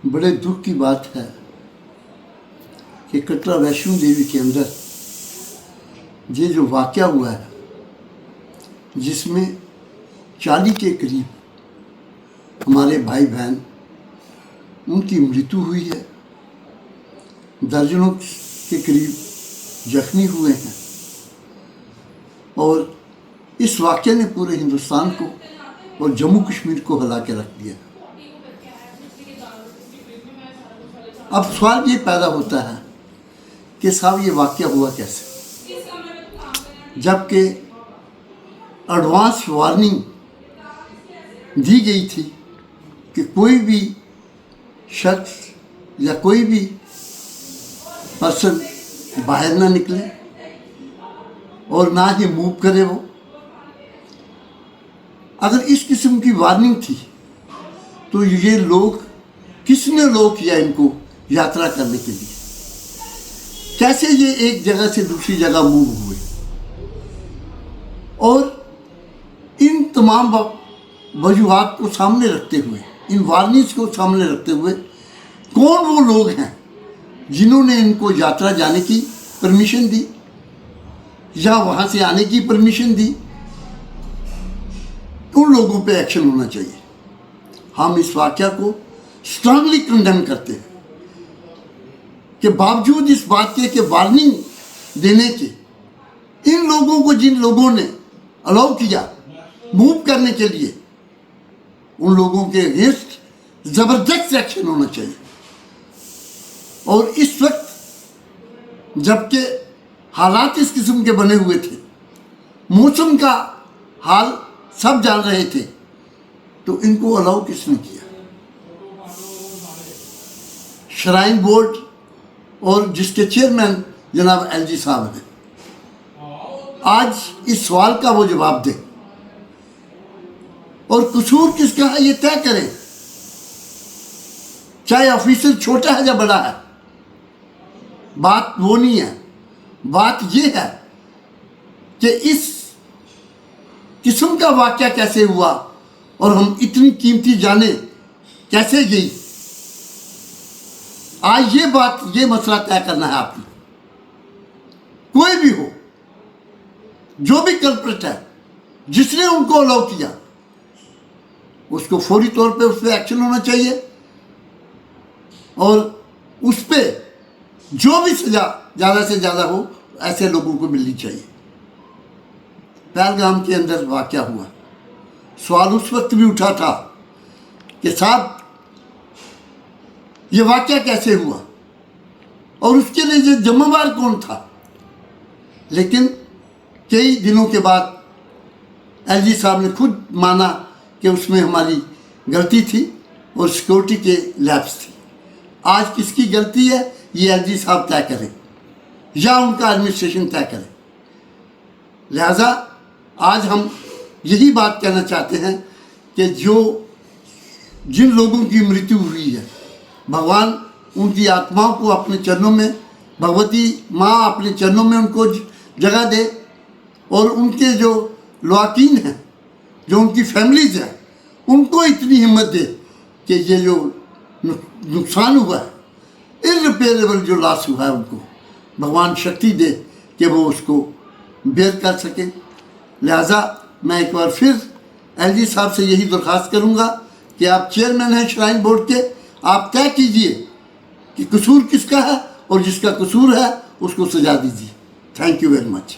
बड़े दुख की बात है कि कटरा वैष्णो देवी के अंदर ये जो वाक़या हुआ है जिसमें 40 के करीब हमारे भाई बहन उनकी मृत्यु हुई है, दर्जनों के करीब जख्मी हुए हैं और इस वाक़ये ने पूरे हिंदुस्तान को और जम्मू कश्मीर को हिला के रख दिया। अब सवाल ये पैदा होता है कि साहब ये वाक़या हुआ कैसे, जबकि एडवांस वार्निंग दी गई थी कि कोई भी शख्स या कोई भी पर्सन बाहर ना निकले और ना ही मूव करे। वो अगर इस किस्म की वार्निंग थी तो ये लोग किसने लोग किया इनको यात्रा करने के लिए, कैसे ये एक जगह से दूसरी जगह मूव हुए। और इन तमाम वजूहात को सामने रखते हुए, इन वार्निंग्स को सामने रखते हुए, कौन वो लोग हैं जिन्होंने इनको यात्रा जाने की परमिशन दी या वहाँ से आने की परमिशन दी, उन लोगों पे एक्शन होना चाहिए। हम इस वाक़या को स्ट्रांगली कंडेम करते हैं कि बावजूद इस बात के वार्निंग देने के, इन लोगों को जिन लोगों ने अलाउ किया मूव करने के लिए, उन लोगों के अगेंस्ट ज़बरदस्त एक्शन होना चाहिए। और इस वक्त जबकि हालात इस किस्म के बने हुए थे, मौसम का हाल सब जान रहे थे, तो इनको अलाउ किसने किया? श्राइन बोर्ड और जिसके चेयरमैन जनाब एलजी साहब हैं। आज इस सवाल का वो जवाब दें और कसूर किसका है ये तय करें, चाहे ऑफिसर छोटा है या बड़ा है। बात वो नहीं है, बात ये है कि इस किस्म का वाक़या कैसे हुआ और हम इतनी कीमती जाने कैसे गई। आज ये मसला तय करना है आपने। कोई भी हो, जो भी कल्प्रिट है, जिसने उनको अलाउ किया, उसको फौरी तौर पे उस पर एक्शन होना चाहिए और उस पर जो भी सजा ज़्यादा से ज़्यादा हो ऐसे लोगों को मिलनी चाहिए। पहलगाम के अंदर वाक़या हुआ, सवाल उस वक्त भी उठा था कि साहब ये वाक़या कैसे हुआ और उसके लिए जो जिम्मेवार कौन था। लेकिन कई दिनों के बाद एलजी साहब ने खुद माना कि उसमें हमारी गलती थी और सिक्योरिटी के लैप्स थी। आज किसकी गलती है ये एलजी साहब तय करें या उनका एडमिनिस्ट्रेशन तय करे। लिहाजा आज हम यही बात कहना चाहते हैं कि जिन लोगों की मृत्यु हुई है, भगवान उनकी आत्माओं को अपने चरणों में, भगवती माँ अपने चरणों में उनको जगह दे और उनके जो लवाकीन हैं, जो उनकी फैमिलीज़ हैं, उनको इतनी हिम्मत दे कि ये जो नुकसान हुआ है, इररिपेयरेबल जो लॉस हुआ है, उनको भगवान शक्ति दे कि वो उसको बेयर कर सकें। लिहाजा मैं एक बार फिर एलजी साहब से यही दरख्वास्त करूँगा कि आप चेयरमैन हैं श्राइन बोर्ड के, आप तय कीजिए कि कसूर किसका है और जिसका कसूर है उसको सजा दीजिए। Thank you very much.